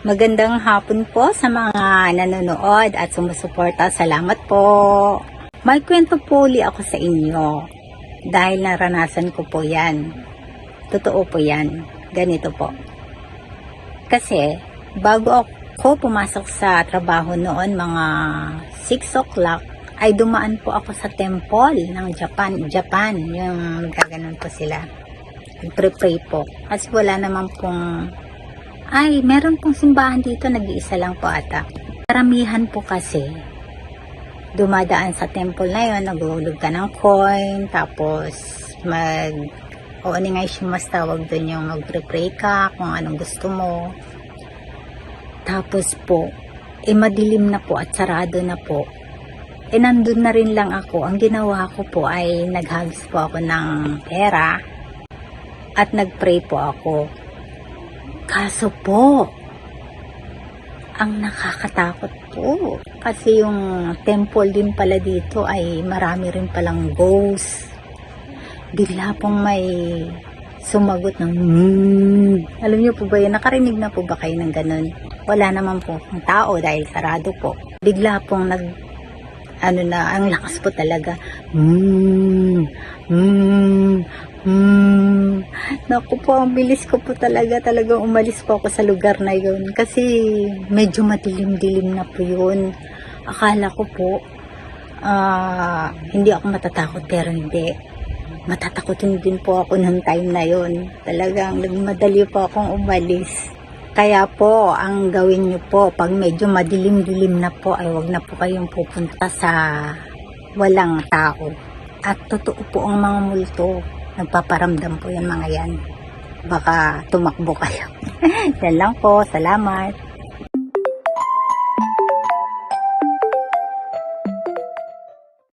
Magandang hapon po sa mga nanonood at sumusuporta. Salamat po. May kwento po uli ako sa inyo dahil naranasan ko po yan. Totoo po yan. Ganito po. Kasi bago ako pumasok sa trabaho noon, mga 6 o'clock, ay dumaan po ako sa temple ng Japan. Yung gaganon po sila. Pre-pray po. Kasi wala naman pong meron pong simbahan dito, nag-iisa lang po ata. Karamihan po kasi, dumadaan sa temple na yun, naguhulog ka ng coin, tapos ooningay mas tawag doon, yung magpre-pray ka, kung anong gusto mo. Tapos po, madilim na po at sarado na po. Nandun na rin lang ako. Ang ginawa ko po ay naghugs po ako ng pera at nagpray po ako. Kaso po, ang nakakatakot po, kasi yung temple din pala dito ay marami rin palang ghost. Bigla pong may sumagot ng Alam niyo po ba yun? Nakarinig na po ba kayo ng ganun? Wala naman po ang tao dahil sarado po. Bigla pong ang lakas po talaga. Naku po, ang bilis ko po talagang umalis po ako sa lugar na yun kasi medyo madilim-dilim na po yun. Akala ko po hindi ako matatakot, pero hindi. Matatakotin din po ako ng time na yun. Talagang nagmadali po akong umalis. Kaya po, ang gawin nyo po, pag medyo madilim-dilim na po, ay wag na po kayong pupunta sa walang tao. At totoo po ang mga multo. Nagpaparamdam po yan mga yan. Baka tumakbo kayo. Yan lang po. Salamat.